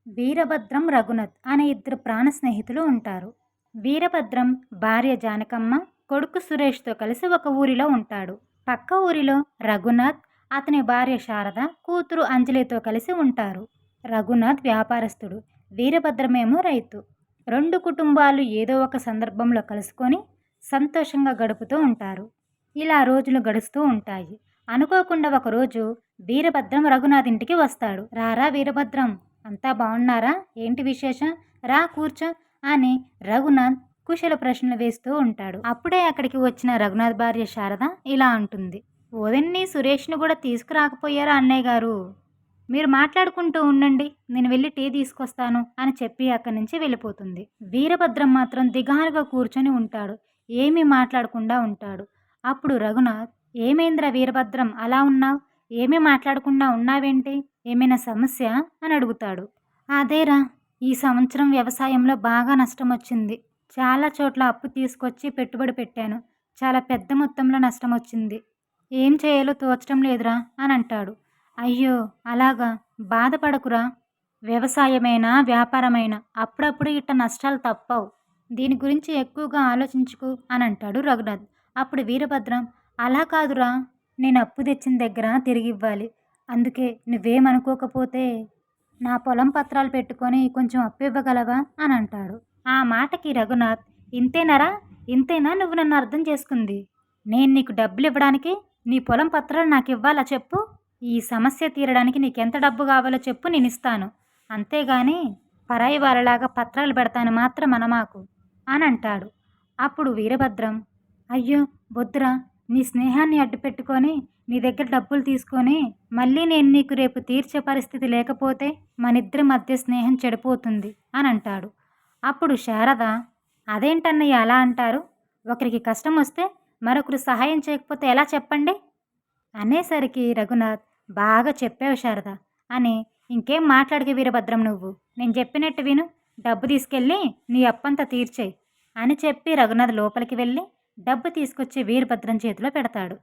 వీరభద్రం, రఘునాథ్ అనే ఇద్దరు ప్రాణ స్నేహితులు ఉంటారు. వీరభద్రం భార్య జానకమ్మ, కొడుకు సురేష్తో కలిసి ఒక ఊరిలో ఉంటాడు. పక్క ఊరిలో రఘునాథ్, అతని భార్య శారద, కూతురు అంజలితో కలిసి ఉంటారు. రఘునాథ్ వ్యాపారస్తుడు, వీరభద్రమేమో రైతు. రెండు కుటుంబాలు ఏదో ఒక సందర్భంలో కలుసుకొని సంతోషంగా గడుపుతూ ఉంటారు. ఇలా రోజులు గడుస్తూ ఉంటాయి. అనుకోకుండా ఒకరోజు వీరభద్రం రఘునాథ్ ఇంటికి వస్తాడు. రారా వీరభద్రం, అంతా బాగున్నారా, ఏంటి విశేషం, రా కూర్చో అని రఘునాథ్ కుశల ప్రశ్నలు వేస్తూ ఉంటాడు. అప్పుడే అక్కడికి వచ్చిన రఘునాథ్ భార్య శారద ఇలా అంటుంది. వదిన్ని సురేష్ను కూడా తీసుకురాకపోయారా అన్నయ్య గారు? మీరు మాట్లాడుకుంటూ ఉండండి, నేను వెళ్ళి టీ తీసుకొస్తాను అని చెప్పి అక్కడి నుంచి వెళ్ళిపోతుంది. వీరభద్రం మాత్రం దిగాలుగా కూర్చొని ఉంటాడు. ఏమీ మాట్లాడకుండా ఉంటాడు. అప్పుడు రఘునాథ్, ఏమైందిరా వీరభద్రం, అలా ఉన్నావు, ఏమీ మాట్లాడకుండా ఉన్నావేంటి, ఏమైనా సమస్య అని అడుగుతాడు. అదేరా, ఈ సంవత్సరం వ్యవసాయంలో బాగా నష్టం వచ్చింది. చాలా చోట్ల అప్పు తీసుకొచ్చి పెట్టుబడి పెట్టాను. చాలా పెద్ద మొత్తంలో నష్టం వచ్చింది. ఏం చేయాలో తోచడం లేదురా అని అంటాడు. అయ్యో అలాగా, బాధపడకురా. వ్యవసాయమైనా వ్యాపారమైనా అప్పుడప్పుడు ఇట్ట నష్టాలు తప్పవు. దీని గురించి ఎక్కువగా ఆలోచించుకు అని అంటాడు రఘునాథ్. అప్పుడు వీరభద్రం, అలా కాదురా, నేను అప్పు తెచ్చిన దగ్గర తిరిగి ఇవ్వాలి. అందుకే నువ్వేమనుకోకపోతే నా పొలం పత్రాలు పెట్టుకొని కొంచెం అప్పు ఇవ్వగలవా అని అంటాడు. ఆ మాటకి రఘునాథ్, ఇంతేనరా, ఇంతేనా నువ్వు నన్ను అర్థం చేసుకుంది? నేను నీకు డబ్బులు ఇవ్వడానికి నీ పొలం పత్రాలు నాకు ఇవ్వాలా చెప్పు? ఈ సమస్య తీరడానికి నీకెంత డబ్బు కావాలో చెప్పు, నేను ఇస్తాను. అంతేగాని పరాయి వాళ్ళలాగా పత్రాలు పెడతాను మాత్రం అనమాకు అని అంటాడు. అప్పుడు వీరభద్రం, అయ్యో వద్దురా, నీ స్నేహాన్ని అడ్డుపెట్టుకొని నీ దగ్గర డబ్బులు తీసుకొని మళ్ళీ నేను నీకు రేపు తీర్చే పరిస్థితి లేకపోతే మనిద్దరి మధ్య స్నేహం చెడిపోతుంది అని అంటాడు. అప్పుడు శారద, అదేంటన్నయ్య అలా అంటారు? ఒకరికి కష్టం వస్తే మరొకరు సహాయం చేయకపోతే ఎలా చెప్పండి అనేసరికి రఘునాథ్, బాగా చెప్పావు శారద అని, ఇంకేం మాట్లాడికి వీరభద్రం, నువ్వు నేను చెప్పినట్టు విను, డబ్బు తీసుకెళ్ళి నీ అప్పంతా తీర్చేయి అని చెప్పి రఘునాథ్ లోపలికి వెళ్ళి డబ్బు తీసుకొచ్చి వీరభద్రం చేతిలో పెడతాడు.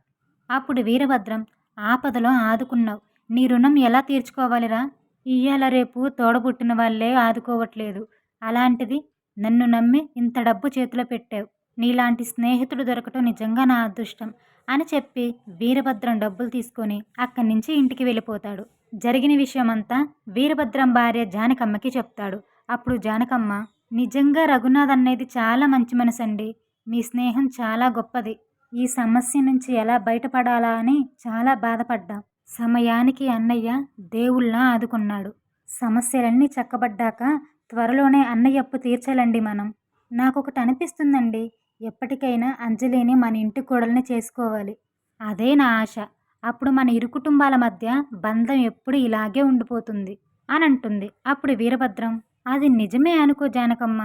అప్పుడు వీరభద్రం, ఆపదలో ఆదుకున్నావు, నీ రుణం ఎలా తీర్చుకోవాలిరా? ఇయ్యాల రేపు తోడబుట్టిన వాళ్ళే ఆదుకోవట్లేదు, అలాంటిది నన్ను నమ్మి ఇంత డబ్బు చేతిలో పెట్టావు. నీలాంటి స్నేహితుడు దొరకటం నిజంగా నా అదృష్టం అని చెప్పి వీరభద్రం డబ్బులు తీసుకొని అక్కడి నుంచి ఇంటికి వెళ్ళిపోతాడు. జరిగిన విషయమంతా వీరభద్రం భార్య జానకమ్మకి చెప్తాడు. అప్పుడు జానకమ్మ, నిజంగా రఘునాథ్ అనేది చాలా మంచి మనసండి. మీ స్నేహం చాలా గొప్పది. ఈ సమస్య నుంచి ఎలా బయటపడాలా అని చాలా బాధపడ్డా. సమయానికి అన్నయ్య దేవుళ్ళ ఆదుకున్నాడు. సమస్యలన్నీ చక్కబడ్డాక త్వరలోనే అన్నయ్య అప్పు తీర్చాలండి మనం. నాకొకటి అనిపిస్తుందండి, ఎప్పటికైనా అంజలిని మన ఇంటి కోడల్ని చేసుకోవాలి. అదే నా ఆశ. అప్పుడు మన ఇరు కుటుంబాల మధ్య బంధం ఎప్పుడు ఇలాగే ఉండిపోతుంది అని అంటుంది. అప్పుడు వీరభద్రం, అది నిజమే అనుకో జానకమ్మ,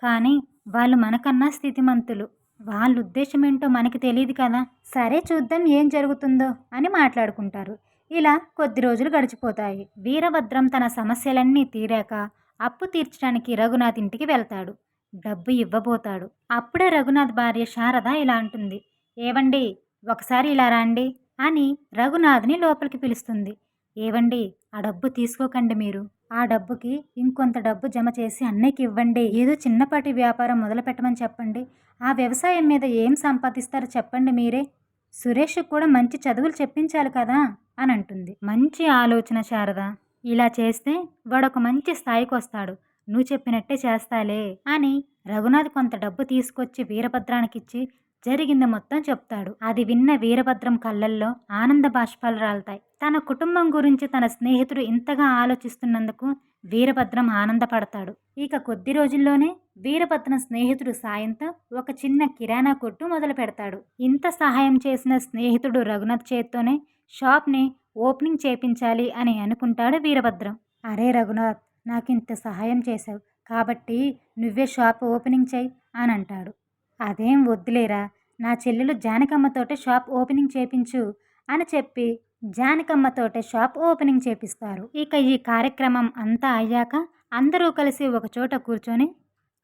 కానీ వాళ్ళు మనకన్నా స్థితిమంతులు. వాళ్ళ ఉద్దేశం ఏంటో మనకి తెలియదు కదా. సరే చూద్దాం ఏం జరుగుతుందో అని మాట్లాడుకుంటారు. ఇలా కొద్ది రోజులు గడిచిపోతాయి. వీరభద్రం తన సమస్యలన్నీ తీరాక అప్పు తీర్చడానికి రఘునాథ్ ఇంటికి వెళ్తాడు. డబ్బు ఇవ్వబోతాడు. అప్పుడే రఘునాథ్ భార్య శారద ఇలా అంటుంది. ఏవండి, ఒకసారి ఇలా రండి అని రఘునాథ్ని లోపలికి పిలుస్తుంది. ఏవండి, ఆ డబ్బు తీసుకోకండి మీరు. ఆ డబ్బుకి ఇంకొంత డబ్బు జమ చేసి అన్నయ్యకి ఇవ్వండి. ఏదో చిన్నపాటి వ్యాపారం మొదలు పెట్టమని చెప్పండి. ఆ వ్యవసాయం మీద ఏం సంపాదిస్తారో చెప్పండి మీరే. సురేష్కి కూడా మంచి చదువులు చెప్పించాలి కదా అని అంటుంది. మంచి ఆలోచన శారద, ఇలా చేస్తే వాడొక మంచి స్థాయికి వస్తాడు. నువ్వు చెప్పినట్టే చేస్తాలే అని రఘునాథ్ కొంత డబ్బు తీసుకొచ్చి వీరభద్రానికిచ్చి జరిగింది మొత్తం చెప్తాడు. అది విన్న వీరభద్రం కళ్ళల్లో ఆనంద బాష్పాలు రాలుతాయి. తన కుటుంబం గురించి తన స్నేహితుడు ఇంతగా ఆలోచిస్తున్నందుకు వీరభద్రం ఆనందపడతాడు. ఇక కొద్ది రోజుల్లోనే వీరభద్రం స్నేహితుడు సాయంతో ఒక చిన్న కిరాణా కొట్టు మొదలు పెడతాడు. ఇంత సహాయం చేసిన స్నేహితుడు రఘునాథ్ చేత్తోనే షాప్ని ఓపెనింగ్ చేపించాలి అని అనుకుంటాడు వీరభద్రం. అరే రఘునాథ్, నాకింత సహాయం చేశావు కాబట్టి నువ్వే షాప్ ఓపెనింగ్ చేయి అని అంటాడు. అదేం వద్దులేరా, నా చెల్లెలు జానకమ్మతోటే షాప్ ఓపెనింగ్ చేపించు అని చెప్పి జానకమ్మతోటే షాప్ ఓపెనింగ్ చేపిస్తారు. ఇక ఈ కార్యక్రమం అంతా అయ్యాక అందరూ కలిసి ఒక చోట కూర్చొని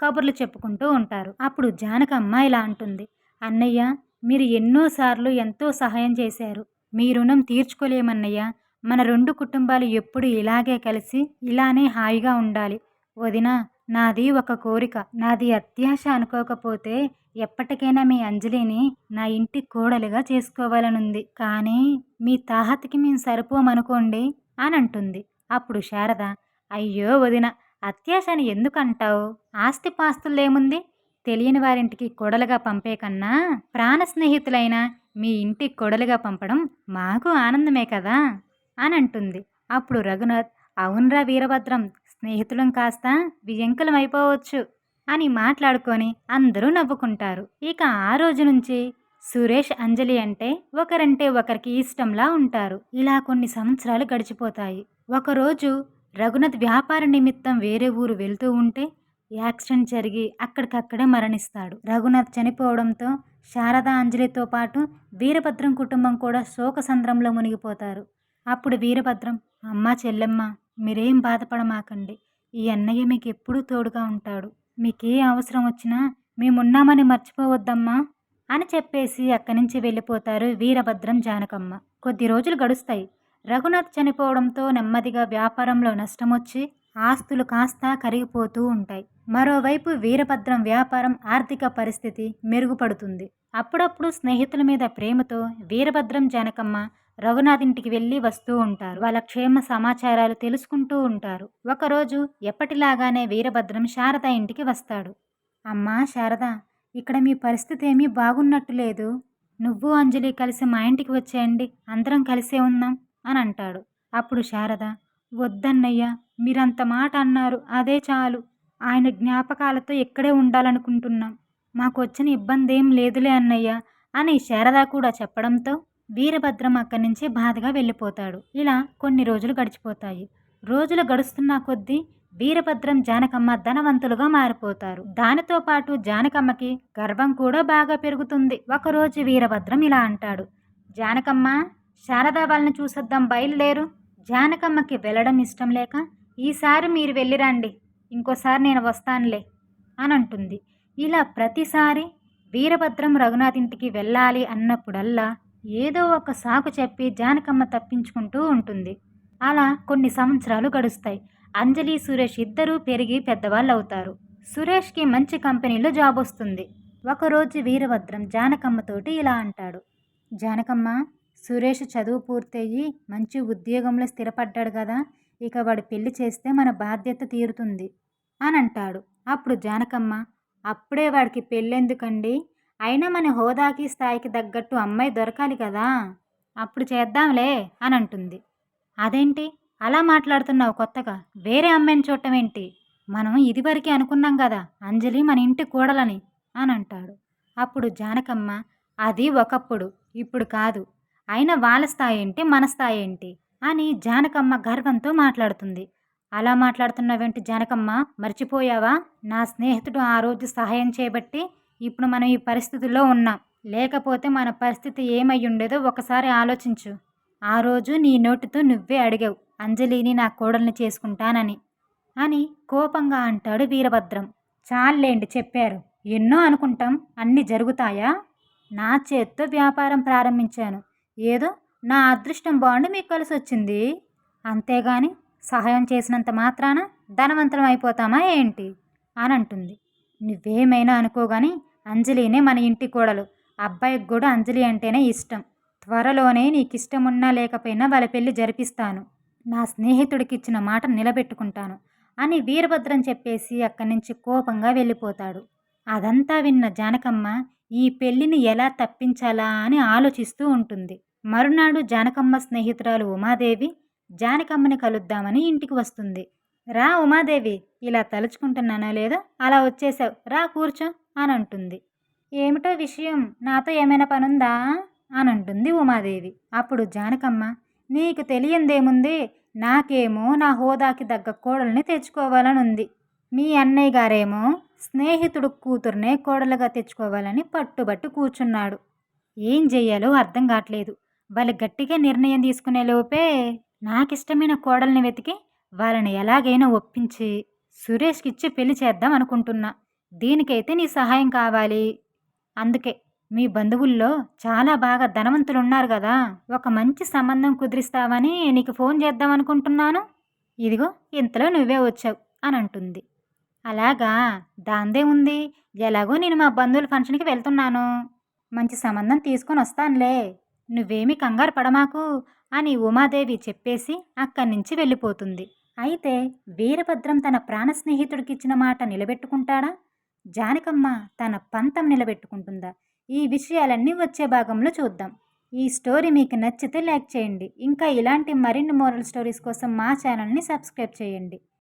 కబుర్లు చెప్పుకుంటూ ఉంటారు. అప్పుడు జానకమ్మ ఇలా అంటుంది. అన్నయ్య, మీరు ఎన్నోసార్లు ఎంతో సహాయం చేశారు. మీ రుణం తీర్చుకోలేమన్నయ్య. మన 2 కుటుంబాలు ఎప్పుడు ఇలాగే కలిసి, ఇలానే హాయిగా ఉండాలి. వదినా, నాది ఒక కోరిక. నాది అత్యాశ అనుకోకపోతే ఎప్పటికైనా మీ అంజలిని నా ఇంటి కోడలిగా చేసుకోవాలనుంది. కానీ మీ తాహతకి మేము సరిపోమనుకోండి అనంటుంది. అప్పుడు శారద, అయ్యో వదిన, అత్యాశ అని ఎందుకంటావు? ఆస్తిపాస్తులదేముంది? తెలియని వారింటికి కోడలుగా పంపే కన్నా ప్రాణ స్నేహితులైన మీ ఇంటికి కోడలుగా పంపడం మాకు ఆనందమే కదా అనంటుంది. అప్పుడు రఘునాథ్, అవునరా వీరభద్రం, స్నేహితులం కాస్త వియంకులం అయిపోవచ్చు అని మాట్లాడుకొని అందరూ నవ్వుకుంటారు. ఇక ఆ రోజు నుంచి సురేష్, అంజలి అంటే ఒకరంటే ఒకరికి ఇష్టంలా ఉంటారు. ఇలా కొన్ని సంవత్సరాలు గడిచిపోతాయి. ఒకరోజు రఘునాథ్ వ్యాపార నిమిత్తం వేరే ఊరు వెళ్తూ ఉంటే యాక్సిడెంట్ జరిగి అక్కడికక్కడే మరణిస్తాడు. రఘునాథ్ చనిపోవడంతో శారద, అంజలితో పాటు వీరభద్రం కుటుంబం కూడా శోకసంద్రంలో మునిగిపోతారు. అప్పుడు వీరభద్రం, అమ్మా చెల్లెమ్మ, మీరేం బాధపడమాకండి. ఈ అన్నయ్య మీకు ఎప్పుడూ తోడుగా ఉంటాడు. మీకే అవసరం వచ్చినా మేమున్నామని మర్చిపోవద్దమ్మా అని చెప్పేసి అక్కడి నుంచి వెళ్ళిపోతారు వీరభద్రం, జానకమ్మ. కొద్ది రోజులు గడుస్తాయి. రఘునాథ్ చనిపోవడంతో నెమ్మదిగా వ్యాపారంలో నష్టమొచ్చి ఆస్తులు కాస్త కరిగిపోతూ ఉంటాయి. మరోవైపు వీరభద్రం వ్యాపారం, ఆర్థిక పరిస్థితి మెరుగుపడుతుంది. అప్పుడప్పుడు స్నేహితుల మీద ప్రేమతో వీరభద్రం, జానకమ్మ రఘునాథ్ ఇంటికి వెళ్ళి వస్తూ ఉంటారు. వాళ్ళ క్షేమ సమాచారాలు తెలుసుకుంటూ ఉంటారు. ఒకరోజు ఎప్పటిలాగానే వీరభద్రం శారద ఇంటికి వస్తాడు. అమ్మా శారద, ఇక్కడ మీ పరిస్థితి ఏమీ బాగున్నట్టు లేదు. నువ్వు, అంజలి కలిసి మా ఇంటికి వచ్చేయండి, అందరం కలిసే ఉందాం అని అంటాడు. అప్పుడు శారద, వద్దన్నయ్యా, మీరంత మాట అన్నారు, అదే చాలు. ఆయన జ్ఞాపకాలతో ఇక్కడే ఉండాలనుకుంటున్నాం. మాకు వచ్చిన ఇబ్బంది ఏం లేదులే అన్నయ్య అని శారద కూడా చెప్పడంతో వీరభద్రం అక్కడి నుంచి బాధగా వెళ్ళిపోతాడు. ఇలా కొన్ని రోజులు గడిచిపోతాయి. రోజులు గడుస్తున్న కొద్దీ వీరభద్రం, జానకమ్మ ధనవంతులుగా మారిపోతారు. దానితో పాటు జానకమ్మకి గర్వం కూడా బాగా పెరుగుతుంది. ఒకరోజు వీరభద్రం ఇలా అంటాడు, జానకమ్మ, శారద వాళ్ళని చూసొద్దాం, బయలుదేరు. జానకమ్మకి వెళ్ళడం ఇష్టం లేక, ఈసారి మీరు వెళ్ళిరండి, ఇంకోసారి నేను వస్తానులే అని అంటుంది. ఇలా ప్రతిసారి వీరభద్రం రఘునాథ్ ఇంటికి వెళ్ళాలి అన్నప్పుడల్లా ఏదో ఒక సాకు చెప్పి జానకమ్మ తప్పించుకుంటూ ఉంటుంది. అలా కొన్ని సంవత్సరాలు గడుస్తాయి. అంజలి, సురేష్ ఇద్దరూ పెరిగి పెద్దవాళ్ళు అవుతారు. సురేష్కి మంచి కంపెనీలో జాబ్ వస్తుంది. ఒకరోజు వీరభద్రం జానకమ్మతోటి ఇలా అంటాడు, జానకమ్మ, సురేష్ చదువు పూర్తయ్యి మంచి ఉద్యోగంలో స్థిరపడ్డాడు కదా, ఇక వాడు పెళ్లి చేస్తే మన బాధ్యత తీరుతుంది అని అంటాడు. అప్పుడు జానకమ్మ, అప్పుడే వాడికి పెళ్ళెందుకండి, అయినా మన హోదాకి స్థాయికి తగ్గట్టు అమ్మాయి దొరకాలి కదా, అప్పుడు చేద్దాంలే అని అంటుంది. అదేంటి అలా మాట్లాడుతున్నావు కొత్తగా, వేరే అమ్మాయిని చూడటం ఏంటి, మనం ఇదివరకే అనుకున్నాం కదా అంజలి మన ఇంటి కోడలని అని అంటాడు. అప్పుడు జానకమ్మ, అది ఒకప్పుడు, ఇప్పుడు కాదు, అయినా వాళ్ళ స్థాయి ఏంటి, మన స్థాయి ఏంటి అని జానకమ్మ గర్వంతో మాట్లాడుతుంది. అలా మాట్లాడుతున్నావేంటి జానకమ్మ, మర్చిపోయావా? నా స్నేహితుడు ఆ రోజు సహాయం చేయబట్టి ఇప్పుడు మనం ఈ పరిస్థితుల్లో ఉన్నాం. లేకపోతే మన పరిస్థితి ఏమై ఉండేదో ఒకసారి ఆలోచించు. ఆ రోజు నీ నోటితో నువ్వే అడిగావు అంజలిని నా కోడల్ని చేసుకుంటానని అని కోపంగా అంటాడు వీరభద్రం. చాలేండి చెప్పారు, ఎన్నో అనుకుంటాం, అన్నీ జరుగుతాయా? నా చేత్తో వ్యాపారం ప్రారంభించాను, ఏదో నా అదృష్టం బాగుండి మీకు కలిసి వచ్చింది, అంతేగాని సహాయం చేసినంత మాత్రాన ధనవంతం అయిపోతామా ఏంటి అని అంటుంది. నువ్వేమైనా అనుకోగాని అంజలినే మన ఇంటి కోడలు, అబ్బాయికి కూడా అంజలి అంటేనే ఇష్టం. త్వరలోనే నీకు ఇష్టమున్నా లేకపోయినా వాళ్ళ పెళ్లి జరిపిస్తాను, నా స్నేహితుడికి ఇచ్చిన మాట నిలబెట్టుకుంటాను అని వీరభద్రం చెప్పేసి అక్కడి నుంచి కోపంగా వెళ్ళిపోతాడు. అదంతా విన్న జానకమ్మ ఈ పెళ్లిని ఎలా తప్పించాలా అని ఆలోచిస్తూ ఉంటుంది. మరునాడు జానకమ్మ స్నేహితురాలు ఉమాదేవి జానకమ్మని కలుద్దామని ఇంటికి వస్తుంది. రా ఉమాదేవి, ఇలా తలుచుకుంటున్నానో లేదో అలా వచ్చేసావు, రా కూర్చో అని అంటుంది. ఏమిటో విషయం, నాతో ఏమైనా పనుందా అని అంటుంది ఉమాదేవి. అప్పుడు జానకమ్మ, నీకు తెలియందేముంది, నాకేమో నా హోదాకి తగ్గ కోడల్ని తెచ్చుకోవాలని ఉంది. మీ అన్నయ్య గారేమో స్నేహితుడు కూతుర్నే కోడలుగా తెచ్చుకోవాలని పట్టుబట్టు కూర్చున్నాడు. ఏం చెయ్యాలో అర్థం కావట్లేదు. వాళ్ళు గట్టిగా నిర్ణయం తీసుకునే లోపే నాకిష్టమైన కోడల్ని వెతికి వాళ్ళని ఎలాగైనా ఒప్పించి సురేష్కి ఇచ్చి పెళ్లి చేద్దాం అనుకుంటున్నా. దీనికైతే నీ సహాయం కావాలి. అందుకే మీ బంధువుల్లో చాలా బాగా ధనవంతులున్నారు గదా! ఒక మంచి సంబంధం కుదిరిస్తావని నీకు ఫోన్ చేద్దామనుకుంటున్నాను. ఇదిగో ఇంతలో నువ్వే వచ్చావు అనంటుంది. అలాగా? దాందేముంది? ఎలాగో నేను మా బంధువుల ఫంక్షన్‌కి వెళ్తున్నాను. మంచి సంబంధం తీసుకొనొస్తానులే. నువ్వేమీ కంగారు పడమాకు అని ఉమాదేవి చెప్పేసి అక్కడి నుంచి వెళ్ళిపోతుంది. అయితే వీరభద్రం తన ప్రాణ స్నేహితుడికిచ్చిన మాట నిలబెట్టుకుంటాడా? జానకమ్మ తన పంతం నిలబెట్టుకుంటుందా? ఈ విషయాలన్నీ వచ్చే భాగంలో చూద్దాం. ఈ స్టోరీ మీకు నచ్చితే లైక్ చేయండి. ఇంకా ఇలాంటి మరిన్ని మోరల్ స్టోరీస్ కోసం మా ఛానల్‌ని సబ్స్క్రైబ్ చేయండి.